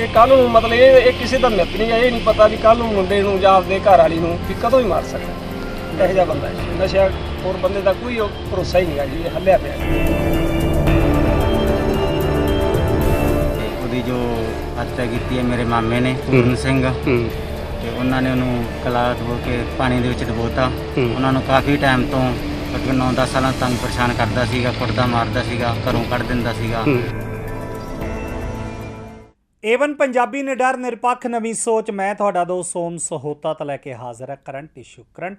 ਇਹ ਕੱਲ ਨੂੰ ਮਤਲਬ ਇਹ ਕਿਸੇ ਦਾ ਮਿੱਤ ਨਹੀਂ ਹੈ। ਇਹ ਨਹੀਂ ਪਤਾ ਵੀ ਕੱਲ ਨੂੰ ਮੁੰਡੇ ਨੂੰ ਜਾਂ ਆਪਦੇ ਘਰ ਵਾਲੀ ਨੂੰ ਵੀ ਕਦੋਂ ਹੀ ਮਾਰ ਸਕਦਾ। ਇਹੋ ਜਿਹਾ ਬੰਦਾ ਹੈ ਨਸ਼ਾ ਹੋਰ ਬੰਦੇ ਦਾ ਕੋਈ ਭਰੋਸਾ ਹੀ ਨਹੀਂ ਹੈ ਜੀ। ਇਹ ਹੱਲਿਆ ਪਿਆ ਉਹਦੀ ਜੋ ਹੱਤਿਆ ਕੀਤੀ ਹੈ ਮੇਰੇ ਮਾਮੇ ਨੇ ਪੂਰਨ ਸਿੰਘ ਤੇ ਉਹਨਾਂ ਨੇ ਉਹਨੂੰ ਕਲਾ ਡਬੋ ਕੇ ਪਾਣੀ ਦੇ ਵਿੱਚ ਡਬੋਤਾ। ਉਹਨਾਂ ਨੂੰ ਕਾਫੀ ਟਾਈਮ ਤੋਂ 9-10 ਸਾਲਾਂ ਤੰਗ ਪਰੇਸ਼ਾਨ ਕਰਦਾ ਸੀਗਾ, ਕੁੱਟਦਾ ਮਾਰਦਾ ਸੀਗਾ, ਘਰੋਂ ਕੱਢ ਦਿੰਦਾ ਸੀਗਾ। ਏਵਨ ਪੰਜਾਬੀ ਨਿਡਰ ਨਿਰਪੱਖ ਨਵੀਂ ਸੋਚ मैं ਤੁਹਾਡਾ ਦੋਸਤ ਸੋਮ ਸਹੋਤਾ ਤਾਂ ਲੈ ਕੇ ਹਾਜ਼ਰ ਹੈ ਕਰੰਟ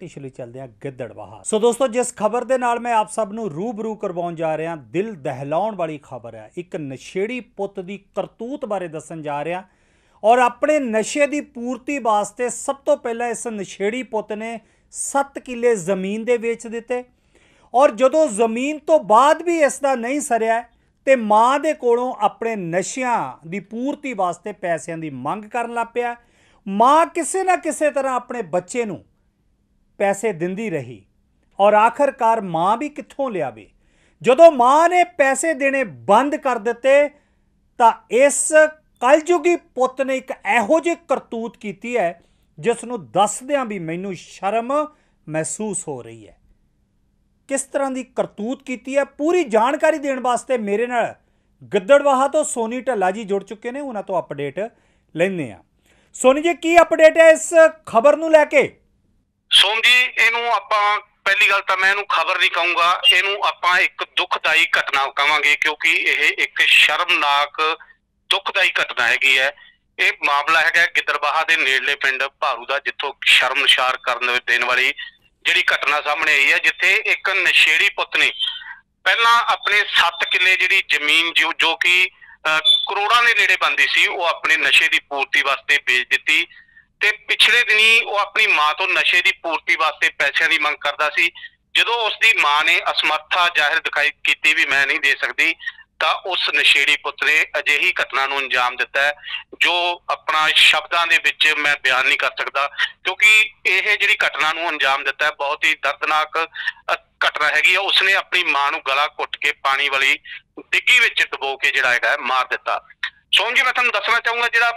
ਇਸ਼ੂ ਲਈ ਚੱਲਦੇ ਹਾਂ ਗਿੱਦੜਬਾਹਾ। ਸੋ ਦੋਸਤੋ, ਜਿਸ ਖਬਰ ਦੇ ਨਾਲ ਮੈਂ ਆਪ ਸਭ ਨੂੰ ਰੂਬਰੂ ਕਰਵਾਉਣ ਜਾ ਰਿਹਾ, ਦਿਲ ਦਹਿਲਾਉਣ ਵਾਲੀ ਖਬਰ ਹੈ। ਇੱਕ ਨਸ਼ੇੜੀ ਪੁੱਤ ਦੀ ਕਰਤੂਤ ਬਾਰੇ ਦੱਸਣ ਜਾ ਰਿਹਾ ਔਰ ਆਪਣੇ ਨਸ਼ੇ ਦੀ ਪੂਰਤੀ ਵਾਸਤੇ ਸਭ ਤੋਂ ਪਹਿਲਾਂ ਇਸ ਨਸ਼ੇੜੀ ਪੁੱਤ ਨੇ 7 ਕਿੱਲੇ ਜ਼ਮੀਨ ਦੇ ਵੇਚ ਦਿੱਤੇ ਔਰ ਜਦੋਂ ਜ਼ਮੀਨ ਤੋਂ ਬਾਅਦ ਵੀ ਇਸ ਦਾ ਨਹੀਂ ਸਰਿਆ ਤੇ ਮਾਂ ਦੇ ਕੋਲੋਂ ਆਪਣੇ ਨਸ਼ਿਆਂ ਦੀ ਪੂਰਤੀ ਵਾਸਤੇ ਪੈਸਿਆਂ ਦੀ ਮੰਗ ਕਰਨ ਲੱਗ ਪਿਆ। ਮਾਂ ਕਿਸੇ ਨਾ ਕਿਸੇ ਤਰ੍ਹਾਂ ਆਪਣੇ ਬੱਚੇ ਨੂੰ ਪੈਸੇ ਦਿੰਦੀ ਰਹੀ ਔਰ ਆਖਰਕਾਰ ਮਾਂ ਵੀ ਕਿੱਥੋਂ ਲਿਆਵੇ। ਜਦੋਂ ਮਾਂ ਨੇ ਪੈਸੇ ਦੇਣੇ ਬੰਦ ਕਰ ਦਿੱਤੇ ਤਾਂ ਇਸ ਕਲਯੁਗੀ ਪੁੱਤ ਨੇ ਇੱਕ ਇਹੋ ਜਿਹੀ ਕਰਤੂਤ ਕੀਤੀ ਹੈ ਜਿਸ ਨੂੰ ਦੱਸਦਿਆਂ ਵੀ ਮੈਨੂੰ ਸ਼ਰਮ ਮਹਿਸੂਸ ਹੋ ਰਹੀ ਹੈ। किस तरह की करतूत की है पूरी जानकारी देने वास्ते मेरे नाल गिद्दड़बाहा तो सोनी ढल्ला जी जुड़ चुके हैं। उन्होंने तो अपडेट लेने आ। सोनी जी की अपडेट है इस खबर नूं लैके? सोम जी इनू आपां पहली गल तां मैं इनू खबर नहीं कहूँगा, इनू आपां एक दुखदाई घटना कहांगे क्योंकि यह एक शर्मनाक दुखदाई घटना हैगी है। ये मामला है गिद्दड़बाहा के नेड़ले पिंड भारू का जिथों शर्मसार करन देने वाली ਜਿਹੜੀ ਘਟਨਾ ਸਾਹਮਣੇ ਆਈ ਹੈ ਜਿੱਥੇ ਇੱਕ ਨਸ਼ੇੜੀ ਪੁੱਤ ਨੇ ਪਹਿਲਾਂ ਆਪਣੇ 7 ਕਿੱਲੇ ਜਿਹੜੀ ਜ਼ਮੀਨ ਜੋ ਕਿ ਕਰੋੜਾਂ ਦੇ ਨੇੜੇ ਬਣਦੀ ਸੀ ਉਹ ਆਪਣੇ ਨਸ਼ੇ ਦੀ ਪੂਰਤੀ ਵਾਸਤੇ ਵੇਚ ਦਿੱਤੀ ਤੇ ਪਿਛਲੇ ਦਿਨੀ ਉਹ ਆਪਣੀ ਮਾਂ ਤੋਂ ਨਸ਼ੇ ਦੀ ਪੂਰਤੀ ਵਾਸਤੇ ਪੈਸਿਆਂ ਦੀ ਮੰਗ ਕਰਦਾ ਸੀ। ਜਦੋਂ ਉਸ ਦੀ ਮਾਂ ਨੇ ਅਸਮਰਥਾ ਜ਼ਾਹਿਰ ਦਿਖਾਈ ਕੀਤੀ ਵੀ ਮੈਂ ਨਹੀਂ ਦੇ ਸਕਦੀ ਤਾਂ ਉਸ ਨਸ਼ੇੜੀ ਪੁੱਤ ਨੇ ਅਜਿਹੀ ਘਟਨਾ ਨੂੰ ਅੰਜਾਮ ਦਿੱਤਾ ਹੈ ਜੋ ਆਪਣਾ ਸ਼ਬਦਾਂ ਦੇ ਵਿੱਚ ਮੈਂ ਬਿਆਨ ਨਹੀਂ ਕਰ ਸਕਦਾ ਕਿਉਂਕਿ ਇਹ ਜਿਹੜੀ ਘਟਨਾ ਨੂੰ ਅੰਜਾਮ ਦਿੱਤਾ ਹੈ ਬਹੁਤ ਹੀ ਦਰਦਨਾਕ ਘਟਨਾ ਹੈਗੀ ਆ। ਉਸਨੇ ਆਪਣੀ ਮਾਂ ਨੂੰ ਗਲਾ ਘੁੱਟ ਕੇ ਪਾਣੀ ਵਾਲੀ ਡਿੱਗੀ ਵਿੱਚ ਡੁਬੋ ਕੇ ਜਿਹੜਾ ਹੈਗਾ ਮਾਰ ਦਿੱਤਾ। ਸੋਮ ਜੀ ਮੈਂ ਤੁਹਾਨੂੰ ਦੱਸਣਾ ਚਾਹੂੰਗਾ ਜਿਹੜਾ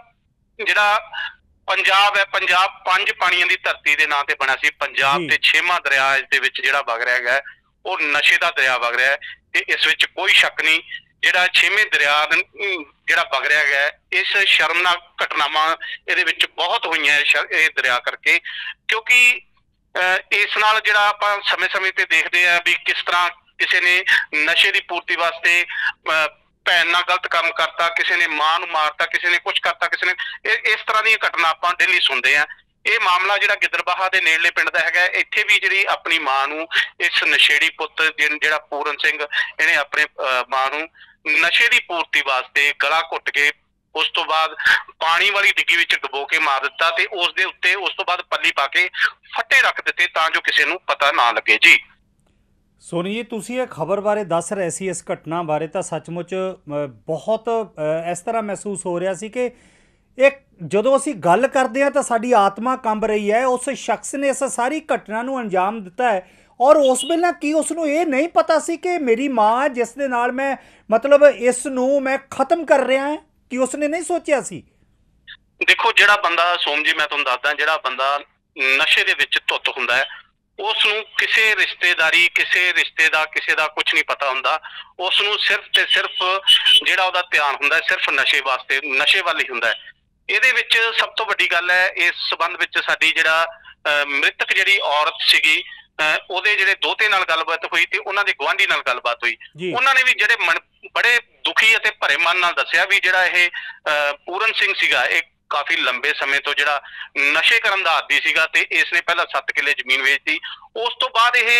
ਪੰਜਾਬ ਹੈ, ਪੰਜਾਬ 5 ਪਾਣੀਆਂ ਦੀ ਧਰਤੀ ਦੇ ਨਾਂ ਤੇ ਬਣਿਆ ਸੀ। ਪੰਜਾਬ ਤੇ 6ਵਾਂ ਦਰਿਆ ਇਸ ਦੇ ਵਿੱਚ ਜਿਹੜਾ ਵਗ ਰਿਹਾ ਹੈਗਾ ਉਹ ਨਸ਼ੇ ਦਾ ਦਰਿਆ ਵਗ ਰਿਹਾ ਹੈ ਤੇ ਇਸ ਵਿੱਚ ਕੋਈ ਸ਼ੱਕ ਨਹੀਂ ਜਿਹੜਾ 6ਵੇਂ ਦਰਿਆ ਜਿਹੜਾ ਵਗ ਰਿਹਾ ਹੈਗਾ ਇਸ ਸ਼ਰਮਨਾਕ ਘਟਨਾਵਾਂ ਇਹਦੇ ਵਿੱਚ ਬਹੁਤ ਹੋਈਆਂ ਇਹ ਦਰਿਆ ਕਰਕੇ ਕਿਉਂਕਿ ਇਸ ਨਾਲ ਜਿਹੜਾ ਆਪਾਂ ਸਮੇਂ-ਸਮੇਂ ਤੇ ਦੇਖਦੇ ਆ ਵੀ ਕਿਸ ਤਰ੍ਹਾਂ ਕਿਸੇ ਨੇ ਨਸ਼ੇ ਦੀ ਪੂਰਤੀ ਵਾਸਤੇ ਭੈਣ ਨਾਲ ਗਲਤ ਕੰਮ ਕਰਤਾ, ਕਿਸੇ ਨੇ ਮਾਂ ਨੂੰ ਮਾਰਤਾ, ਕਿਸੇ ਨੇ ਕੁਛ ਕਰਤਾ, ਕਿਸੇ ਨੇ ਇਸ ਤਰ੍ਹਾਂ ਦੀਆਂ ਘਟਨਾ ਆਪਾਂ ਡੇਲੀ ਸੁਣਦੇ ਆ। ਇਹ ਮਾਮਲਾ ਜਿਹੜਾ ਗਿੱਦੜਬਾਹਾ ਦੇ ਨੇੜਲੇ ਪਿੰਡ ਦਾ ਹੈਗਾ ਇੱਥੇ ਵੀ ਜਿਹੜੀ ਆਪਣੀ ਮਾਂ ਨੂੰ ਇਸ ਨਸ਼ੇੜੀ ਪੁੱਤ ਜਿਹੜਾ ਪੂਰਨ ਸਿੰਘ ਇਹਨੇ ਆਪਣੇ ਮਾਂ ਨੂੰ ਨਸ਼ੇ ਦੀ ਪੂਰਤੀ ਵਾਸਤੇ ਗਲਾ ਘੁੱਟ ਕੇ ਉਸ ਤੋਂ ਬਾਅਦ ਪਾਣੀ ਵਾਲੀ ਡਿੱਗੀ ਵਿੱਚ ਡੁਬੋ ਕੇ ਮਾਰ ਦਿੱਤਾ ਤੇ ਉਸ ਦੇ ਉੱਤੇ ਉਸ ਤੋਂ ਬਾਅਦ ਪੱਲੀ ਪਾ ਕੇ ਫੱਟੇ ਰੱਖ ਦਿੱਤੇ ਤਾਂ ਜੋ ਕਿਸੇ ਨੂੰ ਪਤਾ ਨਾ ਲੱਗੇ। ਜੀ सोनी जी तुसी ये खबर बारे दस रहे सी इस घटना बारे तो सचमुच बहुत इस तरह महसूस हो रहा सी कि एक ਜਦੋਂ ਅਸੀਂ ਗੱਲ ਕਰਦੇ ਹਾਂ ਤਾਂ ਸਾਡੀ ਆਤਮਾ ਕੰਬ ਰਹੀ ਹੈ। ਉਸ ਸ਼ਖਸ ਨੇ ਇਸ ਸਾਰੀ ਘਟਨਾ ਨੂੰ ਅੰਜਾਮ ਦਿੱਤਾ ਹੈ ਔਰ ਉਸ ਵੇਲੇ ਕੀ ਉਸ ਨੂੰ ਇਹ ਨਹੀਂ ਪਤਾ ਸੀ ਕਿ ਮੇਰੀ ਮਾਂ ਜਿਸ ਦੇ ਨਾਲ ਮੈਂ ਮਤਲਬ ਇਸ ਨੂੰ ਮੈਂ ਖਤਮ ਕਰ ਰਿਹਾ ਹਾਂ ਕਿ ਉਸਨੇ ਨਹੀਂ ਸੋਚਿਆ ਸੀ? ਦੇਖੋ ਜਿਹੜਾ ਬੰਦਾ ਸੋਮ ਜੀ ਮੈਂ ਤੁਹਾਨੂੰ ਦੱਸਦਾ ਜਿਹੜਾ ਬੰਦਾ ਨਸ਼ੇ ਦੇ ਵਿੱਚ ਧੁੱਤ ਹੁੰਦਾ ਹੈ ਉਸ ਨੂੰ ਕਿਸੇ ਰਿਸ਼ਤੇਦਾਰੀ ਕਿਸੇ ਦਾ ਕੁਝ ਨਹੀਂ ਪਤਾ ਹੁੰਦਾ। ਉਸ ਨੂੰ ਸਿਰਫ ਤੇ ਸਿਰਫ ਜਿਹੜਾ ਉਹਦਾ ਧਿਆਨ ਹੁੰਦਾ ਸਿਰਫ ਨਸ਼ੇ ਵਾਸਤੇ ਨਸ਼ੇ ਵੱਲ ਹੀ ਹੁੰਦਾ। ਇਹਦੇ ਵਿੱਚ ਸਭ ਤੋਂ ਵੱਡੀ ਗੱਲ ਹੈ ਇਸ ਸਬੰਧ ਵਿੱਚ ਸਾਡੀ ਜਿਹੜਾ ਮ੍ਰਿਤਕ ਜਿਹੜੀ ਔਰਤ ਸੀਗੀ ਉਹਦੇ ਜਿਹੜੇ ਦੋਤੇ ਨਾਲ ਗੱਲਬਾਤ ਹੋਈ ਤੇ ਉਹਨਾਂ ਦੇ ਗੁਆਂਢੀ ਨਾਲ ਗੱਲਬਾਤ ਹੋਈ। ਉਹਨਾਂ ਨੇ ਵੀ ਜਿਹੜੇ ਬੜੇ ਦੁਖੀ ਅਤੇ ਭਰੇ ਮਨ ਨਾਲ ਦੱਸਿਆ ਵੀ ਜਿਹੜਾ ਇਹ ਪੂਰਨ ਸਿੰਘ ਸੀਗਾ ਇਹ ਕਾਫੀ ਲੰਬੇ ਸਮੇਂ ਤੋਂ ਜਿਹੜਾ ਨਸ਼ੇ ਕਰਨ ਦਾ ਆਦੀ ਸੀਗਾ ਤੇ ਇਸ ਨੇ ਪਹਿਲਾਂ 7 ਕਿੱਲੇ ਜ਼ਮੀਨ ਵੇਚਤੀ। ਉਸ ਤੋਂ ਬਾਅਦ ਇਹ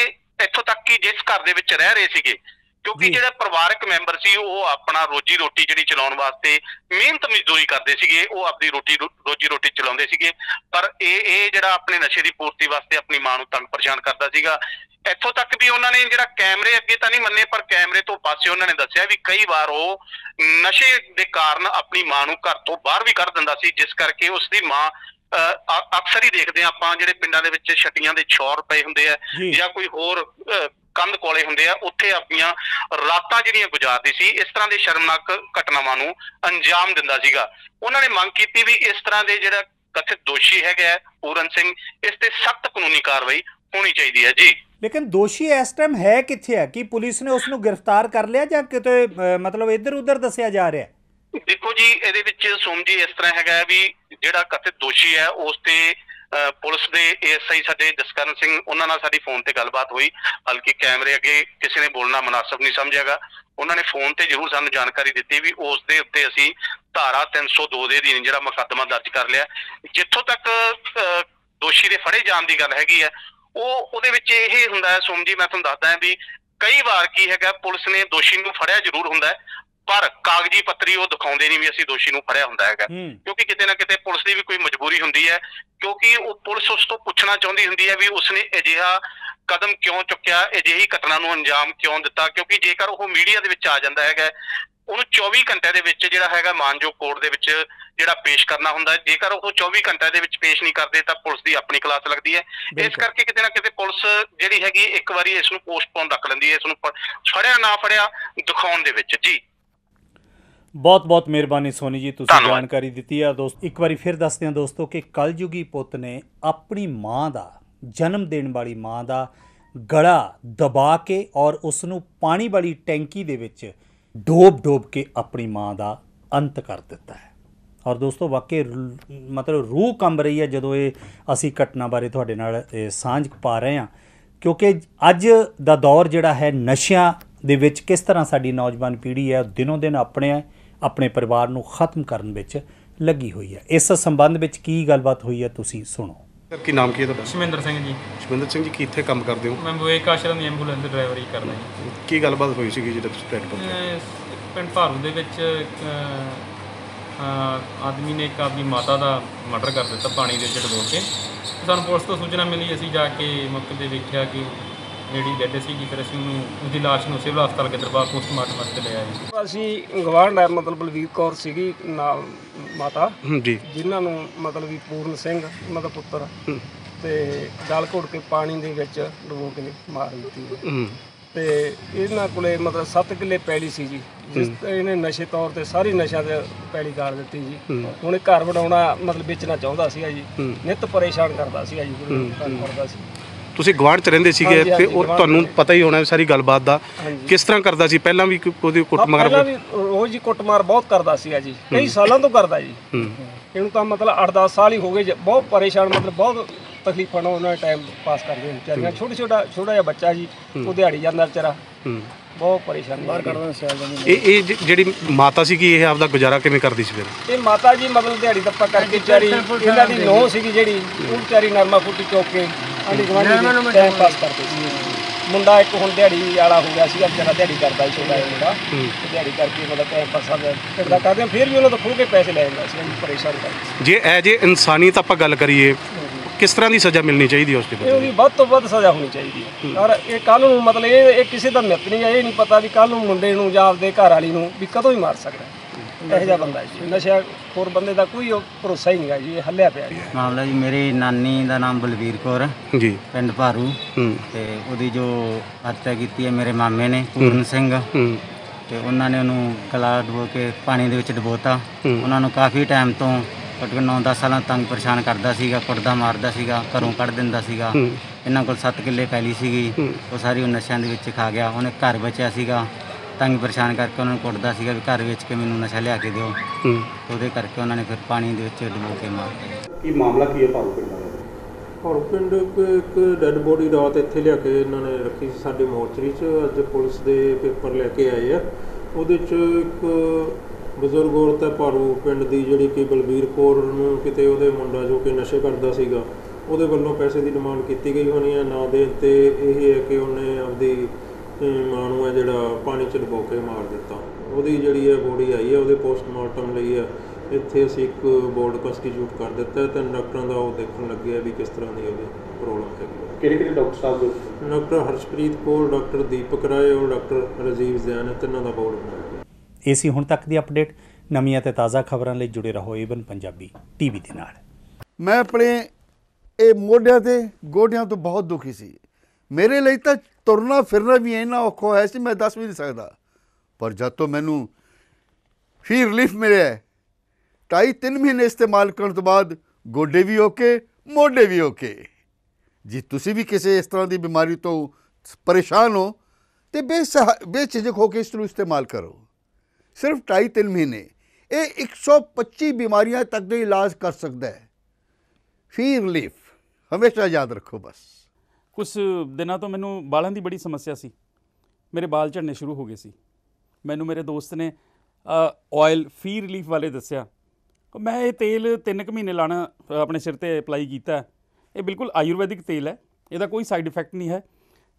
ਇੱਥੋਂ ਤੱਕ ਕਿ ਜਿਸ ਘਰ ਦੇ ਵਿੱਚ ਰਹਿ ਰਹੇ ਸੀਗੇ ਕਿਉਂਕਿ ਜਿਹੜੇ ਪਰਿਵਾਰਕ ਮੈਂਬਰ ਸੀ ਉਹ ਆਪਣਾ ਰੋਜੀ ਰੋਟੀ ਜਿਹੜੀ ਚਲਾਉਣ ਵਾਸਤੇ ਮਿਹਨਤ ਮਜ਼ਦੂਰੀ ਕਰਦੇ ਸੀਗੇ, ਉਹ ਆਪਣੀ ਰੋਜੀ ਰੋਟੀ ਚਲਾਉਂਦੇ ਸੀਗੇ ਪਰ ਇਹ ਜਿਹੜਾ ਆਪਣੇ ਨਸ਼ੇ ਦੀ ਪੂਰਤੀ ਵਾਸਤੇ ਆਪਣੀ ਮਾਂ ਨੂੰ ਤੰਗ ਪਰੇਸ਼ਾਨ ਕਰਦਾ ਸੀਗਾ। ਇੱਥੋਂ ਤੱਕ ਵੀ ਉਹਨਾਂ ਨੇ ਜਿਹੜਾ ਕੈਮਰੇ ਅੱਗੇ ਤਾਂ ਨਹੀਂ ਮੰਨੇ ਪਰ ਕੈਮਰੇ ਤੋਂ ਪਾਸੇ ਉਹਨਾਂ ਨੇ ਦੱਸਿਆ ਵੀ ਕਈ ਵਾਰ ਉਹ ਨਸ਼ੇ ਦੇ ਕਾਰਨ ਆਪਣੀ ਮਾਂ ਨੂੰ ਘਰ ਤੋਂ ਬਾਹਰ ਵੀ ਕੱਢ ਦਿੰਦਾ ਸੀ ਜਿਸ ਕਰਕੇ ਉਸ ਦੀ ਮਾਂ ਅਕਸਰ ਹੀ ਦੇਖਦੇ ਆਪਾਂ ਜਿਹੜੇ ਪਿੰਡਾਂ ਦੇ ਵਿੱਚ ਛੱਟੀਆਂ ਦੇ ਛੋਰ ਪਏ ਹੁੰਦੇ ਆ ਜਾਂ ਕੋਈ ਹੋਰ ਕੰਧ ਕੋਲੇ ਹੁੰਦੇ ਆ, ਉੱਥੇ ਆਪਣੀਆਂ ਰਾਤਾਂ ਜਿਹੜੀਆਂ ਗੁਜ਼ਾਰਦੀ ਸੀ। ਇਸ ਤਰ੍ਹਾਂ ਦੇ ਸ਼ਰਮਨਾਕ ਘਟਨਾਵਾਂ ਨੂੰ ਅੰਜਾਮ ਦਿੰਦਾ ਸੀਗਾ। ਉਹਨਾਂ ਨੇ ਮੰਗ ਕੀਤੀ ਵੀ ਇਸ ਤਰ੍ਹਾਂ ਦੇ ਜਿਹੜਾ ਕਥਿਤ ਦੋਸ਼ੀ ਹੈਗਾ ਪੂਰਨ ਸਿੰਘ, ਇਸ ਤੇ ਸਖਤ ਕਾਨੂੰਨੀ ਕਾਰਵਾਈ ਹੋਣੀ ਚਾਹੀਦੀ ਹੈ ਜੀ। ਲੇਕਿਨ ਦੋਸ਼ੀ ਇਸ ਟਾਈਮ ਹੈ ਕਿੱਥੇ ਹੈ? ਕੀ ਪੁਲਿਸ ਨੇ ਉਸ ਨੂੰ ਗ੍ਰਿਫਤਾਰ ਕਰ ਲਿਆ ਜਾਂ ਕਿਤੇ ਮਤਲਬ ਇੱਧਰ ਉੱਧਰ ਦੱਸਿਆ ਜਾ ਰਿਹਾ? ਦੇਖੋ ਜੀ, ਇਹਦੇ ਵਿੱਚ ਸੋਮ ਜੀ ਇਸ ਤਰ੍ਹਾਂ ਹੈਗਾ ਵੀ ਜਿਹੜਾ ਕਥਿਤ ਦੋਸ਼ੀ ਹੈ ਉਸ ਤੇ ਪੁਲਿਸ ਦੇ ASI ਸਾਡੇ ਜਸਕਰਨ ਸਿੰਘ, ਉਹਨਾਂ ਨਾਲ ਸਾਡੀ ਫੋਨ ਤੇ ਗੱਲਬਾਤ ਹੋਈ। ਹਲਕੀ ਕੈਮਰੇ ਅੱਗੇ ਕਿਸੇ ਨੇ ਬੋਲਣਾ ਮੁਨਾਸਬ ਨਹੀਂ ਸਮਝਿਆਗਾ। ਉਹਨਾਂ ਨੇ ਫੋਨ ਤੇ ਜ਼ਰੂਰ ਸਾਨੂੰ ਜਾਣਕਾਰੀ ਦਿੱਤੀ ਵੀ ਉਸ ਦੇ ਉੱਤੇ ਅਸੀਂ ਧਾਰਾ 302 ਦੇ ਅਧੀਨ ਜਿਹੜਾ ਮੁਕੱਦਮਾ ਦਰਜ ਕਰ ਲਿਆ। ਜਿੱਥੋਂ ਤੱਕ ਦੋਸ਼ੀ ਦੇ ਫੜੇ ਜਾਣ ਦੀ ਗੱਲ ਹੈਗੀ ਹੈ, ਉਹਦੇ ਵਿੱਚ ਇਹ ਹੁੰਦਾ ਹੈ ਸੋਮ ਜੀ, ਮੈਂ ਤੁਹਾਨੂੰ ਦੱਸਦਾ ਵੀ ਕਈ ਵਾਰ ਕੀ ਹੈਗਾ, ਪੁਲਿਸ ਨੇ ਦੋਸ਼ੀ ਨੂੰ ਫੜਿਆ ਜ਼ਰੂਰ ਹੁੰਦਾ ਪਰ ਕਾਗਜ਼ੀ ਪੱਤਰੀ ਉਹ ਦਿਖਾਉਂਦੇ ਨਹੀਂ ਵੀ ਅਸੀਂ ਦੋਸ਼ੀ ਨੂੰ ਫੜਿਆ ਹੁੰਦਾ ਹੈਗਾ, ਕਿਉਂਕਿ ਕਿਤੇ ਨਾ ਕਿਤੇ ਪੁਲਿਸ ਦੀ ਵੀ ਕੋਈ ਮਜਬੂਰੀ ਹੁੰਦੀ ਹੈ, ਕਿਉਂਕਿ ਉਹ ਪੁਲਿਸ ਉਸ ਤੋਂ ਪੁੱਛਣਾ ਚਾਹੁੰਦੀ ਹੁੰਦੀ ਹੈ ਵੀ ਉਸਨੇ ਅਜਿਹਾ ਕਦਮ ਕਿਉਂ ਚੁੱਕਿਆ, ਅਜਿਹੀ ਘਟਨਾ ਨੂੰ ਅੰਜਾਮ ਕਿਉਂ ਦਿੱਤਾ। ਕਿਉਂਕਿ ਜੇਕਰ ਉਹ ਮੀਡੀਆ ਦੇ ਵਿੱਚ ਆ ਜਾਂਦਾ ਹੈਗਾ, ਉਹਨੂੰ 24 ਘੰਟੇ ਦੇ ਵਿੱਚ ਜਿਹੜਾ ਹੈਗਾ ਮਾਨਯੋਗ ਕੋਰਟ ਦੇ ਵਿੱਚ ਜਿਹੜਾ ਪੇਸ਼ ਕਰਨਾ ਹੁੰਦਾ ਹੈ। ਜੇਕਰ ਉਹ 24 ਘੰਟੇ ਦੇ ਵਿੱਚ ਪੇਸ਼ ਨਹੀਂ ਕਰਦੇ ਤਾਂ ਪੁਲਿਸ ਦੀ ਆਪਣੀ ਕਲਾਸ ਲੱਗਦੀ ਹੈ। ਇਸ ਕਰਕੇ ਕਿਤੇ ਨਾ ਕਿਤੇ ਪੁਲਿਸ ਜਿਹੜੀ ਹੈਗੀ ਇੱਕ ਵਾਰੀ ਇਸ ਨੂੰ ਪੋਸਟਪੋਨ ਰੱਖ ਲੈਂਦੀ ਹੈ, ਇਸ ਨੂੰ ਫੜਿਆ ਨਾ ਫੜਿਆ ਦਿਖਾਉਣ ਦੇ ਵਿੱਚ ਜੀ। ਬਹੁਤ ਬਹੁਤ ਮਿਹਰਬਾਨੀ ਸੋਨੀ ਜੀ, ਤੁਸੀਂ ਜਾਣਕਾਰੀ ਦਿੱਤੀ ਹੈ। ਦੋਸਤ ਇੱਕ ਵਾਰੀ ਫਿਰ ਦੱਸਦੇ ਹਾਂ ਦੋਸਤੋ ਕਿ ਕਲਯੁਗੀ ਪੁੱਤ ਨੇ ਆਪਣੀ ਮਾਂ ਦਾ, ਜਨਮ ਦੇਣ ਵਾਲੀ ਮਾਂ ਦਾ ਗਲਾ ਦਬਾ ਕੇ ਔਰ ਉਸ ਨੂੰ ਪਾਣੀ ਵਾਲੀ ਟੈਂਕੀ ਦੇ ਵਿੱਚ ਡੋਬ ਕੇ ਆਪਣੀ ਮਾਂ ਦਾ ਅੰਤ ਕਰ ਦਿੱਤਾ ਹੈ। ਔਰ ਦੋਸਤੋ ਵਾਕਈ ਮਤਲਬ ਰੂਹ ਕੰਬ ਰਹੀ ਹੈ ਜਦੋਂ ਇਹ ਅਸੀਂ ਘਟਨਾ ਬਾਰੇ ਤੁਹਾਡੇ ਨਾਲ ਸਾਂਝ ਪਾ ਰਹੇ ਹਾਂ, ਕਿਉਂਕਿ ਅੱਜ ਦਾ ਦੌਰ ਜਿਹੜਾ ਹੈ ਨਸ਼ਿਆਂ ਦੇ ਵਿੱਚ ਕਿਸ ਤਰ੍ਹਾਂ ਸਾਡੀ ਨੌਜਵਾਨ ਪੀੜ੍ਹੀ ਹੈ ਦਿਨੋਂ ਦਿਨ ਆਪਣੇ ਪਰਿਵਾਰ ਨੂੰ ਖਤਮ ਕਰਨ ਵਿੱਚ ਲੱਗੀ ਹੋਈ ਹੈ। ਇਸ ਸੰਬੰਧ ਵਿੱਚ ਕੀ ਗੱਲਬਾਤ ਹੋਈ ਹੈ ਤੁਸੀਂ ਸੁਣੋ। ਕੀ ਨਾਮ ਕੀ ਹੈ ਤੁਹਾਡਾ? ਸ਼ਮਿੰਦਰ ਸਿੰਘ ਜੀ। ਸ਼ਮਿੰਦਰ ਸਿੰਘ ਜੀ, ਕਿੱਥੇ ਕੰਮ ਕਰਦੇ ਹੋ? ਮੈਂ ਵਿਵੇਕ ਆਸ਼ਰਮ ਦੀ ਐਂਬੂਲੈਂਸ ਦੀ ਡਰਾਈਵਰੀ ਕਰਦਾ ਜੀ। ਕੀ ਗੱਲਬਾਤ ਹੋਈ ਸੀਗੀ ਜਿਹੜਾ ਤੁਸੀਂ ਟ੍ਰੈਡ ਪਹੁੰਚੇ? ਪਿੰਡ ਭਾਰੂ ਦੇ ਵਿੱਚ ਇੱਕ ਆਦਮੀ ਨੇ ਇੱਕ ਆਪਣੀ ਮਾਤਾ ਦਾ ਮਰਡਰ ਕਰ ਦਿੱਤਾ ਪਾਣੀ ਦੇ ਵਿੱਚ ਡੁਬੋ ਕੇ। ਸਾਨੂੰ ਪੁਲਿਸ ਤੋਂ ਸੂਚਨਾ ਮਿਲੀ, ਅਸੀਂ ਜਾ ਕੇ ਮੌਕੇ 'ਤੇ ਵੇਖਿਆ ਕਿ ਜਿਹੜੀ ਡੈਡ ਸੀਗੀ, ਫਿਰ ਅਸੀਂ ਉਹਦੀ ਲਾਸ਼ ਨੂੰ ਸਿਵਲ ਹਸਪਤਾਲ ਗਿੱਦੜਬਾਹਾ ਪੋਸਟਮਾਰਟਮ ਵਾਸਤੇ ਲੈ ਆਏ। ਅਸੀਂ ਗਵਾਂਢ ਹੈ ਮਤਲਬ ਬਲਵੀਰ ਕੌਰ ਸੀਗੀ ਨਾਲ ਮਾਤਾ ਜੀ, ਜਿਨ੍ਹਾਂ ਨੂੰ ਮਤਲਬ ਵੀ ਪੂਰਨ ਸਿੰਘ ਉਹਨਾਂ ਦਾ ਪੁੱਤਰ ਤੇ ਗਲ ਘੋਟ ਕੇ ਪਾਣੀ ਦੇ ਵਿੱਚ ਡੁਬੋ ਕੇ ਮਾਰ ਦਿੱਤੀ। ਤੇ ਇਹਨਾਂ ਕੋਲੇ ਮਤਲਬ 7 ਕਿੱਲੇ ਪੈਲੀ ਸੀ ਜੀ, ਜਿਸ ਇਹਨੇ ਨਸ਼ੇ ਤੌਰ ਤੇ ਸਾਰੀ ਨਸ਼ਿਆਂ ਤੇ ਪੈਲੀ ਗਾੜ ਦਿੱਤੀ ਜੀ। ਹੁਣ ਇਹ ਘਰ ਬਣਾਉਣਾ ਮਤਲਬ ਵੇਚਣਾ ਚਾਹੁੰਦਾ ਸੀਗਾ ਜੀ, ਨਿੱਤ ਪਰੇਸ਼ਾਨ ਕਰਦਾ ਸੀਗਾ ਜੀ, ਕਰਦਾ ਸੀ। ਤੁਸੀਂ ਗਵਾਂਢ 'ਚ ਰਹਿੰਦੇ ਸੀਗੇ ਇੱਥੇ, ਔਰ ਤੁਹਾਨੂੰ ਪਤਾ ਹੀ ਹੋਣਾ ਸਾਰੀ ਗੱਲਬਾਤ ਦਾ, ਕਿਸ ਤਰ੍ਹਾਂ ਕਰਦਾ ਸੀ? ਪਹਿਲਾਂ ਵੀ ਉਹਦੀ ਕੁੱਟਮਾਰ? ਪਹਿਲਾਂ ਵੀ ਰੋਜ਼ ਹੀ ਕੁੱਟਮਾਰ ਬਹੁਤ ਕਰਦਾ ਸੀਗਾ ਜੀ, ਕਈ ਸਾਲਾਂ ਤੋਂ ਕਰਦਾ ਜੀ। ਇਹਨੂੰ ਤਾਂ ਮਤਲਬ 8-10 ਸਾਲ ਹੀ ਹੋ ਗਏ, ਬਹੁਤ ਪਰੇਸ਼ਾਨ, ਮਤਲਬ ਬਹੁਤ ਤਕਲੀਫਾਂ ਨਾਲ ਉਹਨਾਂ ਨੇ ਟਾਈਮ ਪਾਸ ਕਰਦੇ ਵਿਚਾਰੀਆਂ। ਛੋਟਾ ਜਿਹਾ ਬੱਚਾ ਜੀ, ਉਹ ਦਿਹਾੜੀ ਜਾਂਦਾ ਵਿਚਾਰਾ, ਬਹੁਤ ਪਰੇਸ਼ਾਨੀ ਬਾਹਰ ਕੱਢਦਾ ਸਿਆਲ। ਇਹ ਜਿਹੜੀ ਮਾਤਾ ਸੀਗੀ, ਇਹ ਆਪਦਾ ਗੁਜ਼ਾਰਾ ਕਿਵੇਂ ਕਰਦੀ ਸੀ ਫਿਰ? ਇਹ ਮਾਤਾ ਜੀ ਮਤਲਬ ਦਿਹਾੜੀ ਦੱਪਾ ਕਰਕੇ ਵਿਚਾਰੀ, ਇਹਨਾਂ ਦੀ ਨੂੰਹ ਸੀਗੀ ਜਿਹੜੀ, ਉਹ ਵਿਚਾਰੀ ਨਰਮਾ ਫੁੱਟੀ ਚੁੱਕ ਕੇ ਆਂਢੀ ਗੁਆਂਢੀ ਟਾਈਮ ਪਾਸ ਕਰਦੇ ਸੀ। ਮੁੰਡਾ ਇੱਕ ਹੁਣ ਦਿਹਾੜੀ ਵਾਲਾ ਹੋ ਗਿਆ ਸੀਗਾ, ਵਿਚਾਰਾ ਦਿਹਾੜੀ ਕਰਦਾ ਸੀ ਛੋਟਾ ਜਿਹਾ ਮੁੰਡਾ, ਦਿਹਾੜੀ ਕਰਕੇ ਮਤਲਬ ਟਾਈਮ ਪਾਸ ਕਰਦਾ ਕਰਦੇ, ਫਿਰ ਵੀ ਉਹਨਾਂ ਤੋਂ ਖੁੱਲ੍ਹ ਕੇ ਪੈਸੇ ਲੈ ਜਾਂਦਾ ਸੀ, ਪਰੇਸ਼ਾਨ ਕਰਦੇ। ਜੇ ਐਜ ਏ ਇਨਸਾਨੀਅਤ ਆਪਾਂ ਗੱਲ ਕਰੀਏ, ਕਿਸ ਤਰ੍ਹਾਂ ਦੀ ਸਜ਼ਾ ਮਿਲਣੀ ਚਾਹੀਦੀ ਹੈ ਉਸ ਦੇ? ਉਹਦੀ ਵੱਧ ਤੋਂ ਵੱਧ ਸਜ਼ਾ ਹੋਣੀ ਚਾਹੀਦੀ ਹੈ। ਔਰ ਇਹ ਕੱਲ੍ਹ ਨੂੰ ਮਤਲਬ ਇਹ ਕਿਸੇ ਦਾ ਮਿੱਤ ਨਹੀਂ ਹੈ, ਇਹ ਨਹੀਂ ਪਤਾ ਵੀ ਕੱਲ੍ਹ ਨੂੰ ਮੁੰਡੇ ਨੂੰ ਜਾਂ ਆਪਦੇ ਘਰ ਵਾਲੀ ਨੂੰ ਵੀ ਕਦੋਂ ਹੀ ਮਾਰ ਸਕਦਾ। ਇਹੋ ਜਿਹਾ ਬੰਦਾ ਜੀ, ਨਸ਼ਾ ਖੋਰ ਬੰਦੇ ਦਾ ਕੋਈ ਭਰੋਸਾ ਹੀ ਨਹੀਂ ਹੈ ਜੀ, ਇਹ ਹੱਲਿਆ ਪਿਆ ਮਾਮਲਾ ਜੀ। ਮੇਰੀ ਨਾਨੀ ਦਾ ਨਾਮ ਬਲਵੀਰ ਕੌਰ ਜੀ, ਪਿੰਡ ਭਾਰੂ, ਤੇ ਉਹਦੀ ਜੋ ਹੱਤਿਆ ਕੀਤੀ ਹੈ ਮੇਰੇ ਮਾਮੇ ਨੇ ਪੂਰਨ ਸਿੰਘ, ਤੇ ਉਹਨਾਂ ਨੇ ਉਹਨੂੰ ਗਲਾ ਡੁਬੋ ਕੇ ਪਾਣੀ ਦੇ ਵਿੱਚ ਡੁਬੋਤਾ। ਉਹਨਾਂ ਨੂੰ ਕਾਫੀ ਟਾਈਮ ਤੋਂ ਘੱਟੋ 9-10 ਸਾਲਾਂ ਤੰਗ ਪਰੇਸ਼ਾਨ ਕਰਦਾ ਸੀਗਾ, ਕੁੱਟਦਾ ਮਾਰਦਾ ਸੀਗਾ, ਘਰੋਂ ਕੱਢ ਦਿੰਦਾ ਸੀਗਾ। ਇਹਨਾਂ ਕੋਲ 7 ਕਿੱਲੇ ਪੈਲੀ ਸੀਗੀ, ਉਹ ਸਾਰੀ ਉਹ ਨਸ਼ਿਆਂ ਦੇ ਵਿੱਚ ਖਾ ਗਿਆ। ਉਹਨੇ ਘਰ ਬਚਿਆ ਸੀਗਾ, ਤੰਗ ਪਰੇਸ਼ਾਨ ਕਰਕੇ ਉਹਨਾਂ ਨੂੰ ਕੁੱਟਦਾ ਸੀਗਾ ਵੀ ਘਰ ਵੇਚ ਕੇ ਮੈਨੂੰ ਨਸ਼ਾ ਲਿਆ ਕੇ ਦਿਓ। ਉਹਦੇ ਕਰਕੇ ਉਹਨਾਂ ਨੇ ਫਿਰ ਪਾਣੀ ਦੇ ਵਿੱਚ ਡੁਬੋ ਕੇ ਮਾਰ ਦਿੱਤਾ। ਕੀ ਮਾਮਲਾ ਕੀ ਹੈ ਭਾਰੂ ਪਿੰਡ ਦਾ? ਭਾਰੂ ਪਿੰਡ ਇੱਕ ਡੈੱਡ ਬੋਡੀ ਰਾਤ ਇੱਥੇ ਲਿਆ ਕੇ ਇਹਨਾਂ ਨੇ ਰੱਖੀ ਸੀ ਸਾਡੇ ਮੋਰਚਰੀ 'ਚ। ਅੱਜ ਪੁਲਿਸ ਦੇ ਪੇਪਰ ਲੈ ਕੇ ਆਏ ਆ, ਉਹਦੇ 'ਚ ਇੱਕ ਬਜ਼ੁਰਗ ਔਰਤ ਹੈ ਭਾਰੂ ਪਿੰਡ ਦੀ, ਜਿਹੜੀ ਕਿ ਬਲਵੀਰ ਕੌਰ ਨੂੰ ਕਿਤੇ ਉਹਦੇ ਮੁੰਡਾ ਜੋ ਕਿ ਨਸ਼ੇ ਕਰਦਾ ਸੀਗਾ, ਉਹਦੇ ਵੱਲੋਂ ਪੈਸੇ ਦੀ ਡਿਮਾਂਡ ਕੀਤੀ ਗਈ ਹੋਣੀ ਹੈ ਨਾ ਦੇਣ ਤੇ। ਇਹ ਹੈ ਕਿ ਉਹਨੇ ਆਪਦੀ ਮਾਂ ਨੂੰ ਹੈ ਜਿਹੜਾ ਪਾਣੀ 'ਚ ਡੁਬੋ ਕੇ ਮਾਰ ਦਿੱਤਾ। ਉਹਦੀ ਜਿਹੜੀ ਹੈ ਬੋਡੀ ਆਈ ਹੈ, ਉਹਦੇ ਪੋਸਟਮਾਰਟਮ ਲਈ ਹੈ ਇੱਥੇ ਅਸੀਂ ਇੱਕ ਬੋਰਡ ਕੰਸਟੀਟਿਊਟ ਕਰ ਦਿੱਤਾ ਤੇ ਡਾਕਟਰਾਂ ਦਾ ਉਹ ਦੇਖਣ ਲੱਗੇ ਆ ਵੀ ਕਿਸ ਤਰ੍ਹਾਂ ਦੀ ਉਹਦੀ ਪ੍ਰੋਬਲਮ ਹੈਗੀ। ਕਿਹੜੇ ਡਾਕਟਰ ਸਾਹਿਬ? ਡਾਕਟਰ ਹਰਸ਼ਪ੍ਰੀਤ ਕੌਰ, ਡਾਕਟਰ ਦੀਪਕ ਰਾਏ ਔਰ ਡਾਕਟਰ ਰਾਜੀਵ ਜ਼ੈਨ, ਤਿੰਨਾਂ ਦਾ ਬੋਰਡ ਬਣਾਇਆ। ਇਹ ਸੀ ਹੁਣ ਤੱਕ ਦੀ ਅਪਡੇਟ। ਨਵੀਆਂ ਤੇ ਤਾਜ਼ਾ ਖਬਰਾਂ ਲਈ ਜੁੜੇ ਰਹੋ ਏਵਨ ਪੰਜਾਬੀ ਟੀਵੀ ਦੇ ਨਾਲ। ਮੈਂ ਆਪਣੇ ਇਹ ਮੋਢਿਆਂ ਤੇ ਗੋਡਿਆਂ ਤੋਂ ਬਹੁਤ ਦੁਖੀ ਸੀ। ਮੇਰੇ ਲਈ ਤਾਂ ਤੁਰਨਾ ਫਿਰਨਾ ਵੀ ਇੰਨਾ ਔਖਾ ਹੋਇਆ ਸੀ ਮੈਂ ਦੱਸ ਵੀ ਨਹੀਂ ਸਕਦਾ। ਪਰ ਜਦ ਤੋਂ ਮੈਨੂੰ ਫੀ ਰਿਲੀਫ ਮਿਲਿਆ 2.5-3 ਮਹੀਨੇ ਇਸਤੇਮਾਲ ਕਰਨ ਤੋਂ ਬਾਅਦ ਗੋਡੇ ਵੀ ਓਕੇ, ਮੋਢੇ ਵੀ ਓਕੇ। ਜੇ ਤੁਸੀਂ ਵੀ ਕਿਸੇ ਇਸ ਤਰ੍ਹਾਂ ਦੀ ਬਿਮਾਰੀ ਤੋਂ ਪਰੇਸ਼ਾਨ ਹੋ तो बेझिझक होकर इसको इस्तेमाल करो। सिर्फ 2.5-3 महीने ये 125 बीमारियां तक का इलाज कर सकता है। फी रिलीफ हमेशा याद रखो। बस कुछ दिनों तो मैनू बालों की बड़ी समस्या सी, मेरे बाल झड़ने शुरू हो गए सी। मैनू मेरे दोस्त ने ऑयल फी रिलीफ वाले दसिया, मैं ये तेल 3 महीने लाना अपने सिर ते अप्लाई किया। ये बिल्कुल आयुर्वैदिक तेल है, इसका कोई साइड इफेक्ट नहीं है।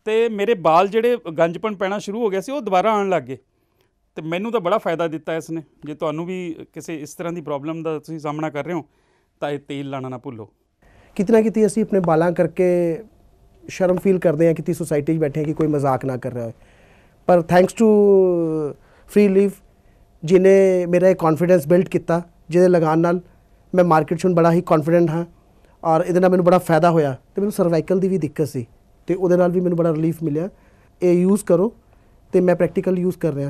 तो मेरे बाल जेडे गंजपन पैना शुरू हो गया सी, वो दोबारा आने लग गए। तो मैनू तो बड़ा फायदा दिता इसने। जे तुहानू भी किसी इस तरह की प्रॉब्लम का तुसीं सामना कर रहे हो तो ये तेल लाना ना भुल्लो। कितना ना कितनी असीं अपने बालां करके शर्म फील करते हैं कि सोसाइटी बैठे कि कोई मजाक ना कर रहा है, पर थैंक्स टू फ्री रिलीफ जिन्हें मेरा कॉन्फिडेंस बिल्ड किया, जिहदे लगान नाल मैं मार्केट च बड़ा ही कॉन्फिडेंट हाँ। और इहदे नाल मैनूं बड़ा फायदा होया। तो मैनूं सर्वाइकल की भी दिक्कत सी, तो वो बड़ा रिलीफ मिले। ये यूज़ करो, तो मैं प्रैक्टिकल यूज़ कर रहा।